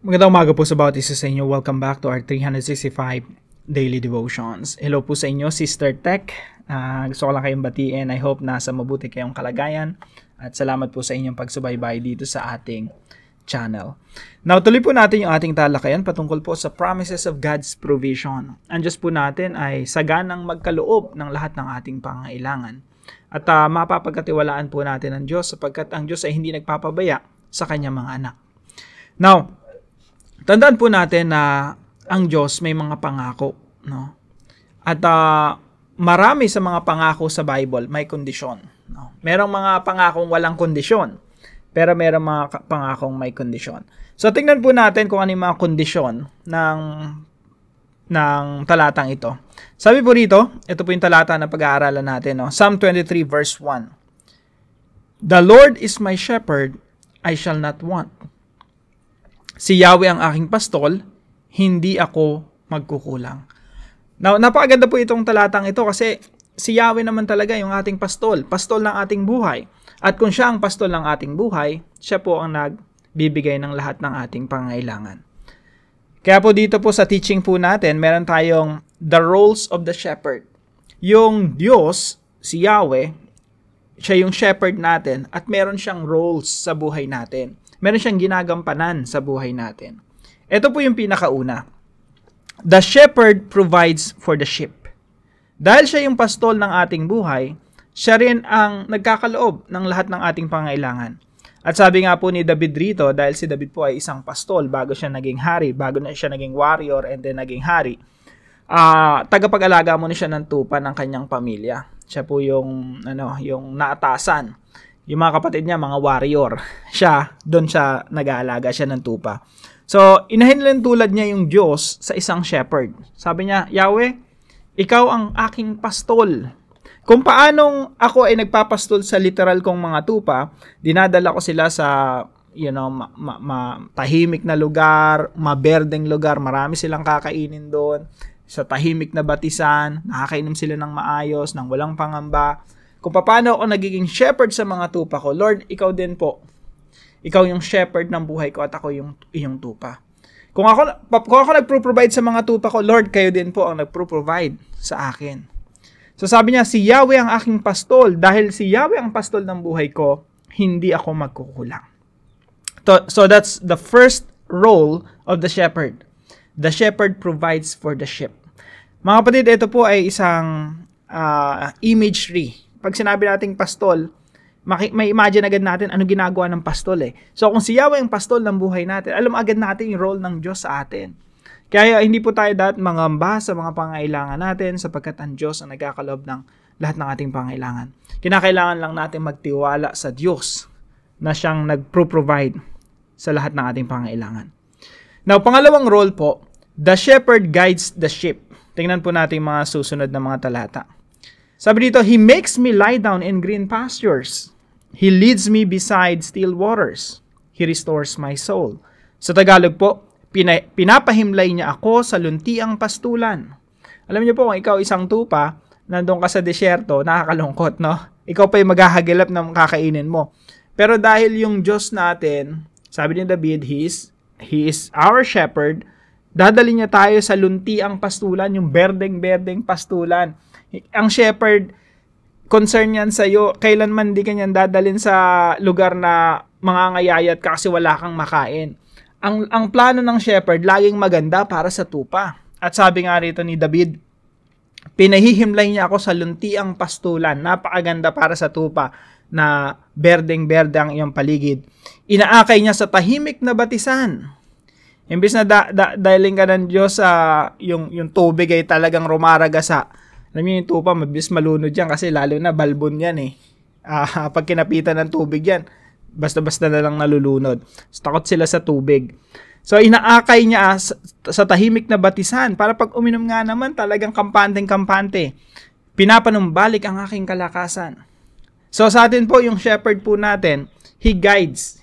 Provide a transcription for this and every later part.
Magandang umaga po sa bawat isa sa inyo. Welcome back to our 365 Daily Devotions. Hello po sa inyo, Sister Tech. Gusto ko lang kayong batiin. I hope nasa mabuti kayong kalagayan. At salamat po sa inyong pagsubaybay dito sa ating channel. Now, tuloy po natin yung ating talakayan patungkol po sa promises of God's provision. Ang Diyos po natin ay saganang magkaloob ng lahat ng ating pangailangan. At mapapagkatiwalaan po natin ang Diyos sapagkat ang Diyos ay hindi nagpapabaya sa kanyang mga anak. Now, tandaan po natin na ang Diyos may mga pangako, no? At marami sa mga pangako sa Bible may kondisyon, no? Merong mga pangakong walang kondisyon, pero merong mga pangakong may kondisyon. So tingnan po natin kung ano yung mga kondisyon ng talatang ito. Sabi po rito, ito po yung talata na pag-aaralan natin, no? Psalm 23 verse 1. The Lord is my shepherd, I shall not want. Si Yahweh ang aking pastol, hindi ako magkukulang. Now, napakaganda po itong talatang ito kasi si Yahweh naman talaga yung ating pastol ng ating buhay. At kung siya ang pastol ng ating buhay, siya po ang nagbibigay ng lahat ng ating pangailangan. Kaya po dito po sa teaching po natin, meron tayong the roles of the shepherd. Yung Diyos, si Yahweh, siya yung shepherd natin at meron siyang roles sa buhay natin. Meron siyang ginagampanan sa buhay natin. Ito po yung pinakauna. The shepherd provides for the sheep. Dahil siya yung pastol ng ating buhay, siya rin ang nagkakaloob ng lahat ng ating pangailangan. At sabi nga po ni David rito, dahil si David po ay isang pastol bago siya naging hari, bago na siya naging warrior and then naging hari, tagapag-alaga mo na siya ng tupa ng kanyang pamilya. Siya po yung naatasan. Yung mga kapatid niya, mga warrior. Doon siya nag-aalaga siya ng tupa. So, inahinlan tulad niya yung Diyos sa isang shepherd. Sabi niya, Yahweh, ikaw ang aking pastol. Kung paanong ako ay nagpapastol sa literal kong mga tupa, dinadala ko sila sa, tahimik na lugar, maberdeng lugar, marami silang kakainin doon, sa tahimik na batisan, nakakainom sila ng maayos, ng walang pangamba. Kung paano ako nagiging shepherd sa mga tupa ko, Lord, ikaw din po. Ikaw yung shepherd ng buhay ko at ako yung iyong tupa. Kung ako nagpro-provide sa mga tupa ko, Lord, kayo din po ang nagpro-provide sa akin. So sabi niya, si Yahweh ang aking pastol. Dahil si Yahweh ang pastol ng buhay ko, hindi ako magkukulang. So that's the first role of the shepherd. The shepherd provides for the sheep. Mga kapatid, ito po ay isang imagery. Pag sinabi nating pastol, may imagine agad natin ano ginagawa ng pastol eh. So kung si Yahweh ang pastol ng buhay natin, alam agad natin yung role ng Diyos sa atin. Kaya hindi po tayo dapat mangamba sa mga pangailangan natin sapagkat ang Diyos ang nagkakaloob ng lahat ng ating pangailangan. Kinakailangan lang natin magtiwala sa Diyos na siyang nagpro-provide sa lahat ng ating pangailangan. Now, pangalawang role po, the shepherd guides the sheep. Tingnan po natin mga susunod na mga talata. Sabi dito, He makes me lie down in green pastures. He leads me beside still waters. He restores my soul. Sa Tagalog po, pinapahimlay niya ako sa luntiang pastulan. Alam niyo po, kung ikaw isang tupa, nandun ka sa desyerto, nakakalungkot, no? Ikaw pa yung maghahagilap ng kakainin mo. Pero dahil yung Diyos natin, sabi ni David, He is our shepherd, dadali niya tayo sa luntiang pastulan, yung berdeng-berdeng pastulan. Ang shepherd, concern yan sa'yo, kailanman di kanyan dadalin sa lugar na mangangayayat ka kasi wala kang makain. Ang plano ng shepherd, laging maganda para sa tupa. At sabi nga rito ni David, pinahihimlay niya ako sa luntiang pastulan, napakaganda para sa tupa, na berdeng-berde ang iyong paligid. Inaakay niya sa tahimik na batisan. Imbis na dahiling ka ng Diyos sa yung tubig ay talagang rumaragasa. Alam niyo yung tupa, mabilis malunod yan kasi lalo na balbon yan eh. Pag kinapitan ng tubig yan, basta-basta na lang nalulunod. Takot sila sa tubig. So inaakay niya sa tahimik na batisan para pag uminom nga naman talagang kampanteng-kampante. Pinapanumbalik ang aking kalakasan. So sa atin po, yung shepherd po natin, He guides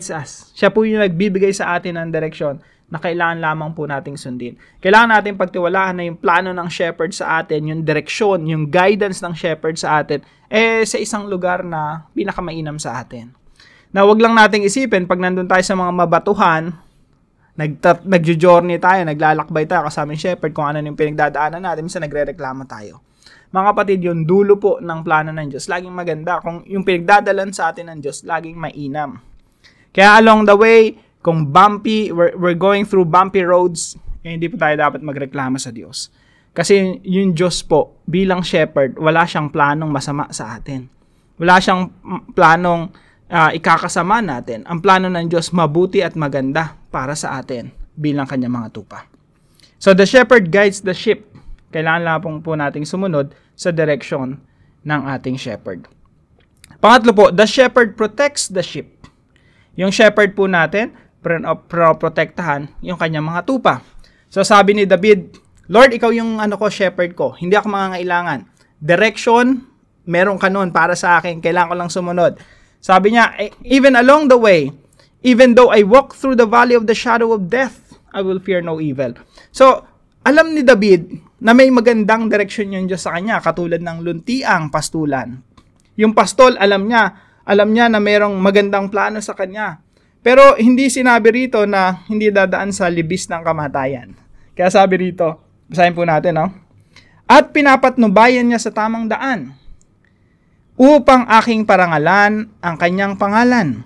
us. Siya po yung nagbibigay sa atin ng direksyon na kailangan lamang po nating sundin. Kailangan natin pagtiwalaan na yung plano ng shepherd sa atin, yung direksyon, yung guidance ng shepherd sa atin, sa isang lugar na pinakamainam sa atin. Na wag lang nating isipin, pag nandun tayo sa mga mabatuhan, Nagjo-journey tayo, naglalakbay tayo kasama yung shepherd kung ano yung pinagdadaanan natin. Minsan nagre-reklamo tayo. Mga kapatid, yung dulo po ng plano ng Diyos, laging maganda. Kung yung pinagdadalan sa atin ng Diyos, laging mainam. Kaya along the way, kung bumpy, we're going through bumpy roads, hindi po tayo dapat magreklamo sa Diyos. Kasi yung Diyos po, bilang shepherd, wala siyang planong masama sa atin. Wala siyang planong ikakasama natin. Ang plano ng Diyos, mabuti at maganda para sa atin bilang kanyang mga tupa. So the shepherd guides the sheep. Kailangan lang po nating sumunod sa direksyon ng ating shepherd. Pangatlo po, the shepherd protects the sheep. Yung shepherd po natin, protektahan yung kanyang mga tupa. So sabi ni David, Lord, ikaw yung shepherd ko. Hindi ako mangangailangan. Direction, meron ka nun para sa akin. Kailangan ko lang sumunod. Sabi niya, even along the way, even though I walk through the valley of the shadow of death, I will fear no evil. So, alam ni David na may magandang direksyon yung Diyos sa kanya, katulad ng luntiang pastulan. Yung pastol, alam niya na mayroong magandang plano sa kanya. Pero hindi sinabi rito na hindi dadaan sa libis ng kamatayan. Kaya sabi rito, basahin po natin, no? At pinapatnubayan niya sa tamang daan, upang aking parangalan ang kanyang pangalan.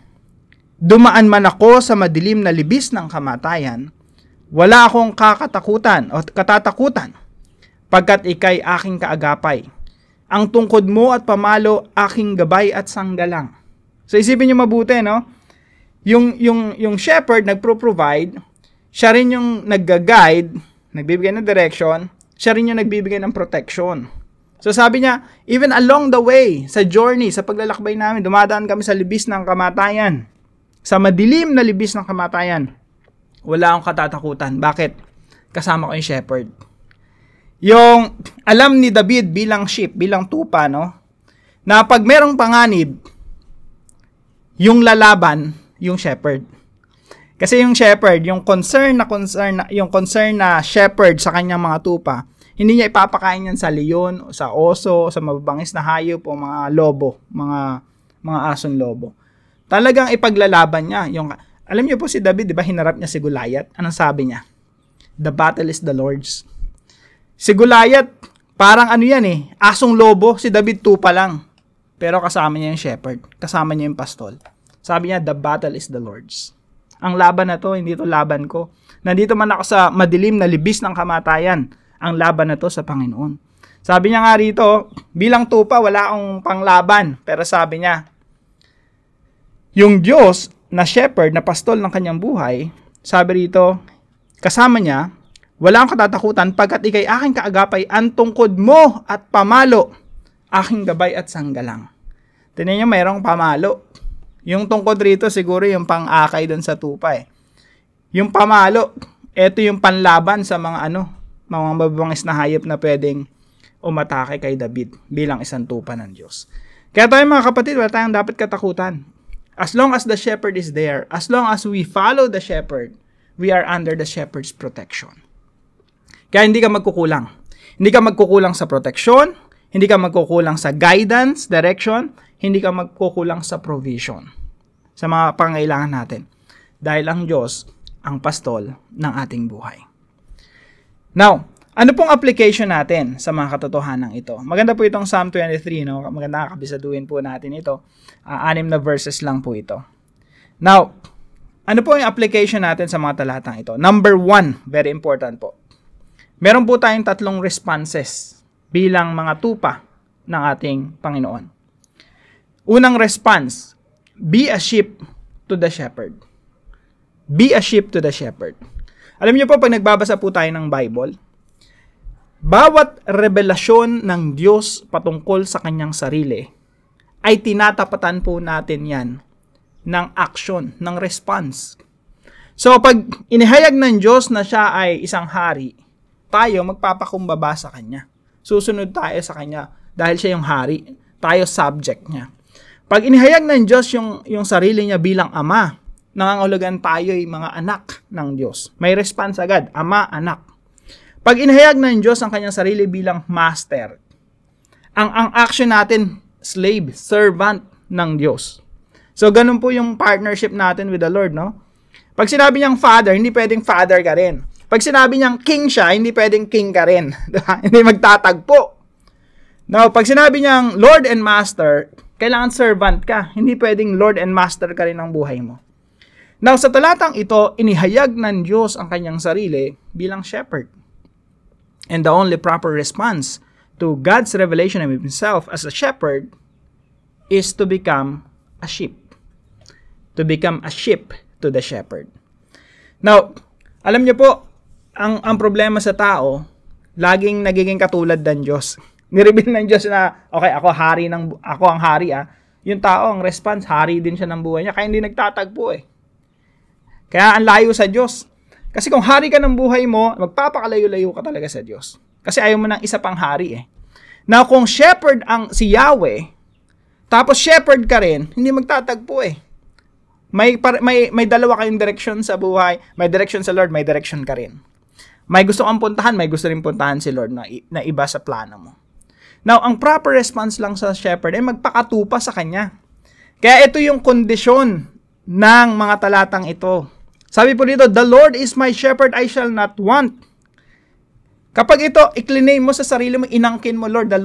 Dumaan man ako sa madilim na libis ng kamatayan, wala akong katatakutan, pagkat ikay aking kaagapay. Ang tungkod mo at pamalo, aking gabay at sanggalang. So isipin niyo mabuti, no? Yung shepherd nagpro-provide, siya rin yung nagga-guide, nagbibigay ng direction, siya rin yung nagbibigay ng protection. So sabi niya, even along the way, sa journey, sa paglalakbay namin, dumadaan kami sa libis ng kamatayan. Sa madilim na libis ng kamatayan, wala akong katatakutan. Bakit? Kasama ko yung shepherd. Yung alam ni David bilang sheep, bilang tupa, no? Na pag merong panganib, yung lalaban, yung shepherd. Kasi yung shepherd, yung concern na shepherd sa kanyang mga tupa, hindi niya ipapakain yan sa leon, sa oso, sa mababangis na hayop o mga lobo, mga asong lobo. Talagang ipaglalaban niya. Alam niyo po si David, di ba, hinarap niya si Goliath? Anong sabi niya? The battle is the Lord's. Si Goliath, parang asong lobo, si David tupa lang. Pero kasama niya yung shepherd, kasama niya yung pastol. Sabi niya, the battle is the Lord's. Ang laban na to, hindi to laban ko. Nandito man ako sa madilim na libis ng kamatayan. Ang laban na to sa Panginoon. Sabi niya nga rito, bilang tupa, wala akong panglaban. Pero sabi niya, yung Diyos na shepherd, na pastol ng kanyang buhay, sabi rito, kasama niya, wala akong katatakutan pagkat ikay aking kaagapay, ang tungkod mo at pamalo, aking gabay at sanggalang. Tingnan niyo, mayroong pamalo. Yung tungkod rito, siguro yung pang-akay doon sa tupa eh. Yung pamalo, ito yung panlaban sa mga mga mababangis na hayop na pwedeng umatake kay David bilang isang tupa ng Diyos. Kaya tayo mga kapatid, wala tayong dapat katakutan. As long as the shepherd is there, as long as we follow the shepherd, we are under the shepherd's protection. Kaya hindi ka magkukulang. Hindi ka magkukulang sa protection, hindi ka magkukulang sa guidance, direction, hindi ka magkukulang sa provision sa mga pangailangan natin. Dahil ang Diyos ang pastol ng ating buhay. Now, ano pong application natin sa mga katotohanan ito? Maganda po itong Psalm 23, no? Maganda kabisaduhin po natin ito. 6 na verses lang po ito. Now, ano po yung application natin sa mga talatang ito? Number 1, very important po. Meron po tayong 3 responses bilang mga tupa ng ating Panginoon. Unang response, be a sheep to the shepherd. Be a sheep to the shepherd. Alam niyo po, pag nagbabasa po tayo ng Bible, bawat revelasyon ng Diyos patungkol sa kanyang sarili ay tinatapatan po natin yan ng action, ng response. So, pag inihayag ng Diyos na siya ay isang hari, tayo magpapakumbaba sa kanya. Susunod tayo sa kanya dahil siya yung hari. Tayo subject niya. Pag inihayag ng Diyos yung sarili niya bilang ama, nangangahulugan tayo'y mga anak ng Diyos. May response agad, ama, anak. Pag inihayag ng Diyos ang kanyang sarili bilang master, ang action natin, slave, servant ng Diyos. So, ganun po yung partnership natin with the Lord, no? Pag sinabi niyang father, hindi pwedeng father ka rin. Pag sinabi niyang king siya, hindi pwedeng king ka rin. Hindi magtatagpo. Now, pag sinabi niyang Lord and Master, kailangan servant ka. Hindi pwedeng Lord and Master ka rin ng buhay mo. Now, sa talatang ito, inihayag ng Diyos ang kanyang sarili bilang shepherd. And the only proper response to God's revelation of Himself as a shepherd is to become a sheep. To become a sheep to the shepherd. Now, alam niyo po, ang problema sa tao, laging nagiging katulad ng Diyos. Nireveal ng Diyos na, okay, ako ang hari ah. Yung tao, ang response, hari din siya ng buhay niya, kaya hindi nagtatagpo eh. Kaya ang layo sa Diyos. Kasi kung hari ka ng buhay mo, magpapakalayo-layo ka talaga sa Diyos. Kasi ayaw mo ng isa pang hari eh. Now, kung shepherd si Yahweh, tapos shepherd ka rin, hindi magtatagpo eh. May dalawa kayong direction sa buhay, may direction sa Lord, may direction ka rin. May gusto kang puntahan, may gusto rin puntahan si Lord na iba sa plano mo. Now, ang proper response lang sa shepherd ay magpakatupa sa kanya. Kaya ito yung kondisyon ng mga talatang ito. Sabi po dito, the Lord is my shepherd, I shall not want. Kapag ito, i-claim mo sa sarili mo, inangkin mo, Lord, the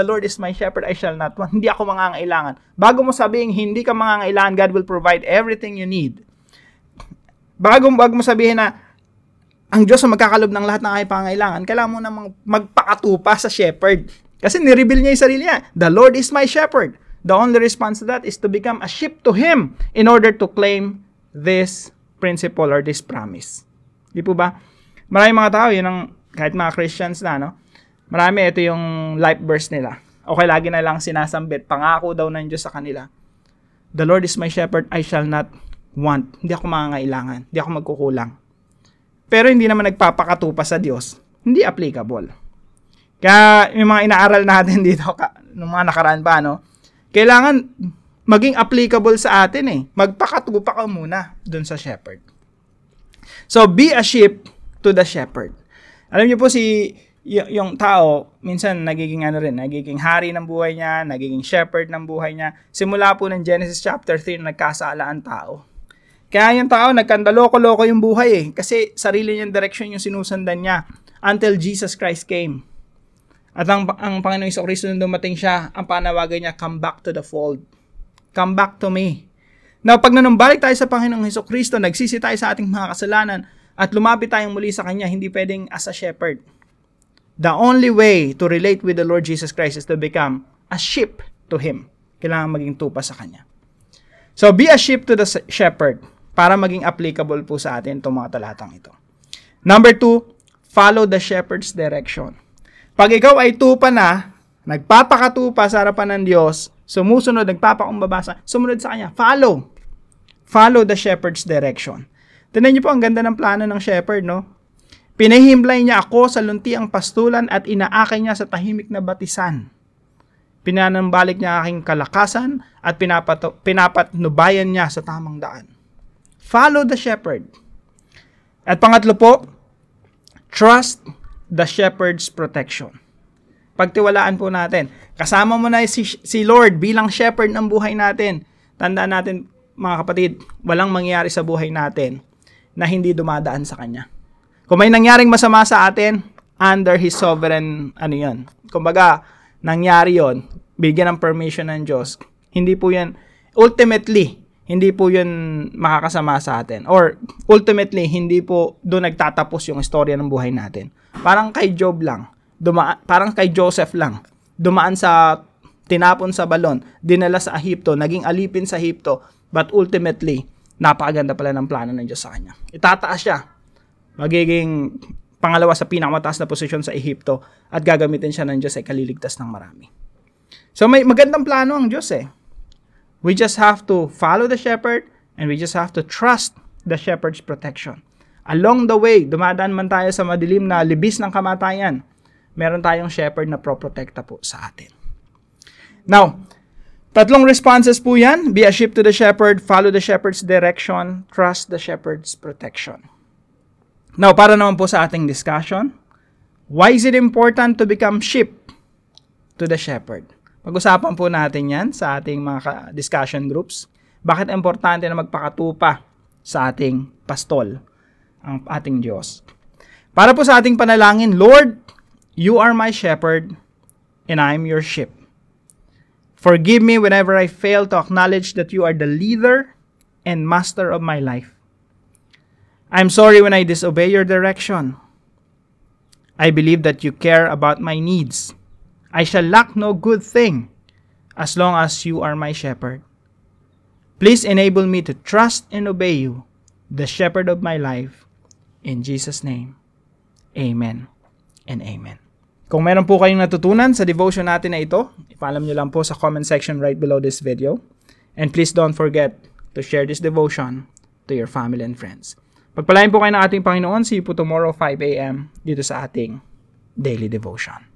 Lord is my shepherd, I shall not want. Hindi ako mangangailangan. Bago mo sabihin, hindi ka mangangailangan, God will provide everything you need. Bago mo sabihin na, ang Diyos ang magkakalob ng lahat ng aking pangangailangan, kailangan mo na magpakatupa sa shepherd. Kasi nireveal niya yung sarili niya. The Lord is my shepherd. The only response to that is to become a sheep to Him in order to claim this principle or this promise. Di po ba? Maraming mga tao, yun ang, kahit mga Christians na, no? Marami, ito yung life verse nila. Okay, lagi na lang sinasambit. Pangako daw ng Diyos sa kanila. The Lord is my shepherd, I shall not want. Hindi ako mangangailangan. Hindi ako magkukulang. Pero hindi naman nagpapakatupa sa Diyos. Hindi applicable. Kaya yung mga inaaral natin dito, nung mga nakaraan pa, no? Kailangan maging applicable sa atin eh. Magpakatupa ka muna dun sa shepherd. So, be a sheep to the shepherd. Alam niyo po yung tao, minsan nagiging nagiging hari ng buhay niya, nagiging shepherd ng buhay niya. Simula po ng Genesis chapter 3, nagkasala ang tao. Kaya yung tao, nagkandaloko-loko yung buhay eh. Kasi sarili niyang direction yung sinusundan niya until Jesus Christ came. At ang Panginoong Jesucristo nung dumating siya, ang panawagan niya, come back to the fold. Come back to me. Now, pag nanumbalik tayo sa Panginoong Jesucristo, nagsisi tayo sa ating mga kasalanan, at lumapit tayong muli sa Kanya, hindi pwedeng as a shepherd. The only way to relate with the Lord Jesus Christ is to become a sheep to Him. Kailangan maging tupa sa Kanya. So, be a sheep to the shepherd para maging applicable po sa atin itong mga talatang ito. Number 2, follow the shepherd's direction. Pag ikaw ay tupa na, nagpapakatupa sa harapan ng Diyos, sumusunod, nagpapakumbaba, sumunod sa Kanya, follow. Follow the shepherd's direction. Tignan niyo po, ang ganda ng plano ng shepherd, no? Pinahimlay niya ako sa luntiang pastulan at inaakay niya sa tahimik na batisan. Pinanambalik niya aking kalakasan at pinapatnubayan niya sa tamang daan. Follow the shepherd. At pangatlo po, trust the shepherd's protection. Pagtiwalaan po natin. Kasama mo na si Lord bilang shepherd ng buhay natin. Tandaan natin, mga kapatid, walang mangyayari sa buhay natin na hindi dumadaan sa Kanya. Kung may nangyaring masama sa atin, under His sovereign, kumbaga, nangyari yon, bigyan ng permission ng Diyos, hindi po yan, ultimately, hindi po yun makakasama sa atin. Or, ultimately, hindi po doon nagtatapos yung istorya ng buhay natin. Parang kay Job lang, parang kay Joseph lang, dumaan sa, tinapon sa balon, dinala sa Ehipto, naging alipin sa Ehipto, but ultimately, napakaganda pala ng plano ng Diyos sa kanya. Itataas siya. Magiging pangalawa sa pinakamataas na posisyon sa Ehipto at gagamitin siya ng Diyos ay kaliligtas ng marami. So may magandang plano ang Diyos eh. We just have to follow the shepherd and we just have to trust the shepherd's protection. Along the way, dumadaan man tayo sa madilim na libis ng kamatayan, meron tayong shepherd na pro-protekta po sa atin. Now, tatlong responses po yan. Be a sheep to the shepherd, follow the shepherd's direction, trust the shepherd's protection. Now, para naman po sa ating discussion, why is it important to become sheep to the shepherd? Pag-usapan po natin yan sa ating mga discussion groups. Bakit importante na magpakatupa sa ating pastol, ang ating Diyos. Para po sa ating panalangin, Lord, you are my shepherd and I am your sheep. Forgive me whenever I fail to acknowledge that you are the leader and master of my life. I'm sorry when I disobey your direction. I believe that you care about my needs. I shall lack no good thing as long as you are my shepherd. Please enable me to trust and obey you, the shepherd of my life. In Jesus' name, amen and amen. Kung meron po kayong natutunan sa devotion natin na ito, ipaalam nyo lang po sa comment section right below this video. And please don't forget to share this devotion to your family and friends. Pagpalain po kayo ng ating Panginoon. See you po tomorrow 5 a.m. dito sa ating Daily Devotion.